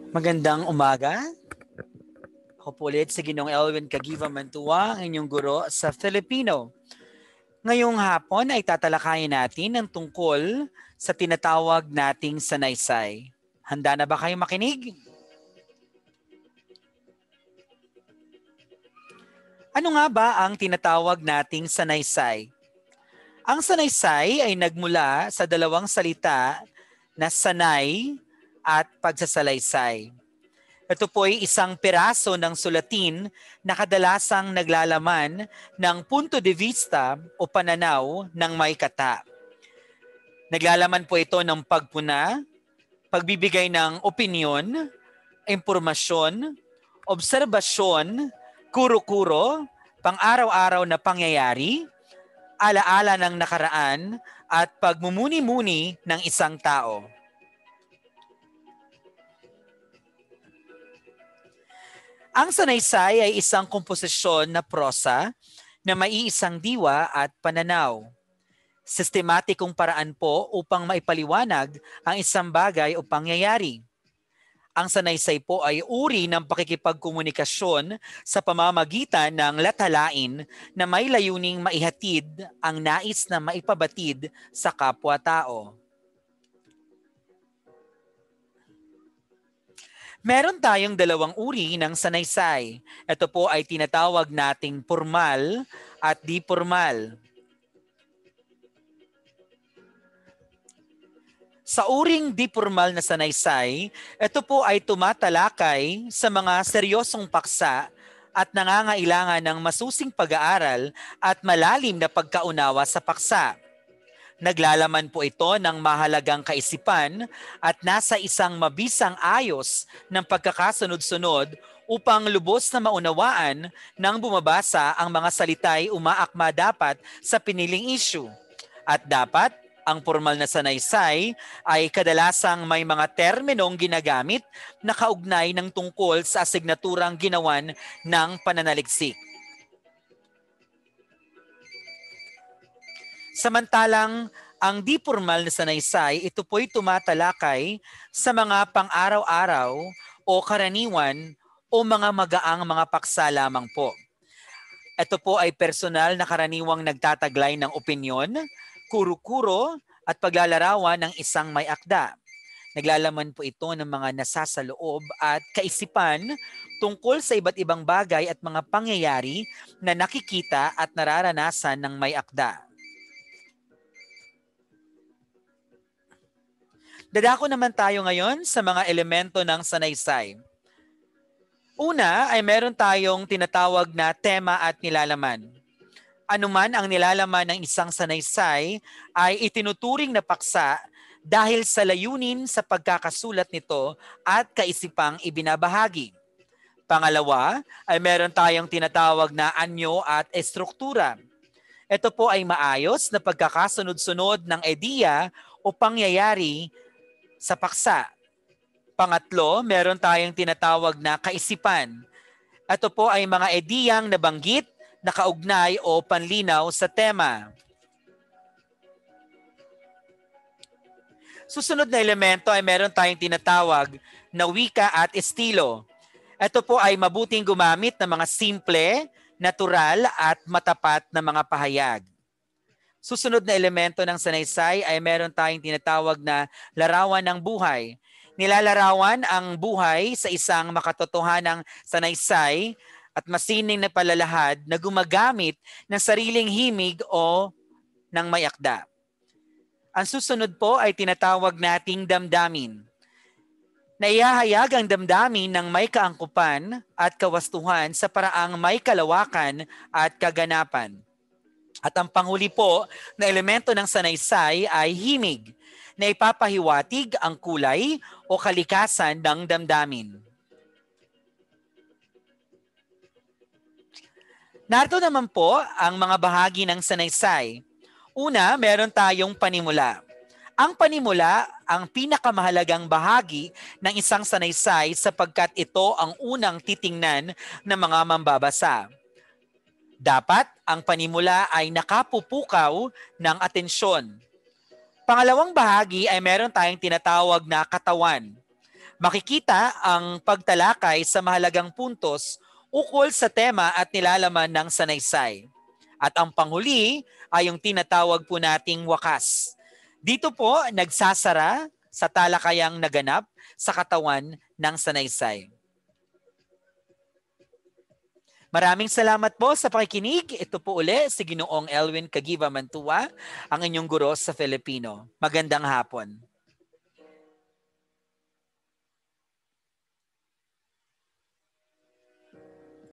Magandang umaga. Ako po ulit si Ginoong Elwin Caguiva Mantua, ang inyong guro sa Filipino. Ngayong hapon ay tatalakayin natin ang tungkol sa tinatawag nating sanaysay. Handa na ba kayo makinig? Ano nga ba ang tinatawag nating sanaysay? Ang sanaysay ay nagmula sa dalawang salita na sanay at pagsasalaysay. Ito po ay isang piraso ng sulatin na kadalasang naglalaman ng punto de vista o pananaw ng may kata. Naglalaman po ito ng pagpuna, pagbibigay ng opinyon, impormasyon, obserbasyon, kuro-kuro, pang-araw-araw na pangyayari, alaala ng nakaraan, at pagmumuni-muni ng isang tao. Ang sanaysay ay isang komposisyon na prosa na may isang diwa at pananaw. Sistematikong paraan po upang maipaliwanag ang isang bagay o pangyayari. Ang sanaysay po ay uri ng pakikipagkomunikasyon sa pamamagitan ng latalain na may layuning maihatid ang nais na maipabatid sa kapwa-tao. Meron tayong dalawang uri ng sanaysay. Ito po ay tinatawag nating formal at di formal. Sa uring di formal na sanaysay, ito po ay tumatalakay sa mga seryosong paksa at nangangailangan ng masusing pag-aaral at malalim na pagkaunawa sa paksa. Naglalaman po ito ng mahalagang kaisipan at nasa isang mabisang ayos ng pagkakasunod-sunod upang lubos na maunawaan ng bumabasa ang mga salitay umaakma dapat sa piniling issue. At dapat, ang formal na sanaysay ay kadalasang may mga terminong ginagamit na kaugnay ng tungkol sa asignaturang ginawan ng pananaliksik. Samantalang ang di formal na sanaysay, ito po'y tumatalakay sa mga pang-araw-araw o karaniwan o mga magaang mga paksa lamang po. Ito po ay personal na karaniwang nagtataglay ng opinyon, kuro-kuro at paglalarawan ng isang may akda. Naglalaman po ito ng mga nasasaloob at kaisipan tungkol sa iba't ibang bagay at mga pangyayari na nakikita at nararanasan ng may akda. Dadako naman tayo ngayon sa mga elemento ng sanaysay. Una ay meron tayong tinatawag na tema at nilalaman. Anuman ang nilalaman ng isang sanaysay ay itinuturing na paksa dahil sa layunin sa pagkakasulat nito at kaisipang ibinabahagi. Pangalawa ay meron tayong tinatawag na anyo at estruktura. Ito po ay maayos na pagkakasunod-sunod ng ideya o pangyayari sa paksa. Pangatlo, meron tayong tinatawag na kaisipan. Ito po ay mga ideyang nabanggit, nakaugnay o panlinaw sa tema. Susunod na elemento ay meron tayong tinatawag na wika at estilo. Ito po ay mabuting gumamit ng mga simple, natural at matapat na mga pahayag. Susunod na elemento ng sanaysay ay meron tayong tinatawag na larawan ng buhay. Nilalarawan ang buhay sa isang makatotohanang sanaysay at masining na palalahad na gumagamit ng sariling himig o ng may akda. Ang susunod po ay tinatawag nating damdamin. Naihahayag ang damdamin ng may kaangkupan at kawastuhan sa paraang may kalawakan at kaganapan. At ang panghuli po na elemento ng sanaysay ay himig na ipapahiwatig ang kulay o kalikasan ng damdamin. Narito naman po ang mga bahagi ng sanaysay. Una, meron tayong panimula. Ang panimula ang pinakamahalagang bahagi ng isang sanaysay sapagkat ito ang unang titingnan ng mga mambabasa. Dapat ang panimula ay nakapupukaw ng atensyon. Pangalawang bahagi ay meron tayong tinatawag na katawan. Makikita ang pagtalakay sa mahalagang puntos ukol sa tema at nilalaman ng sanaysay. At ang panghuli ay yung tinatawag po nating wakas. Dito po nagsasara sa talakayang naganap sa katawan ng sanaysay. Maraming salamat po sa pakikinig. Ito po uli si Ginoong Elwin Caguiva Mantua, ang inyong guro sa Filipino. Magandang hapon.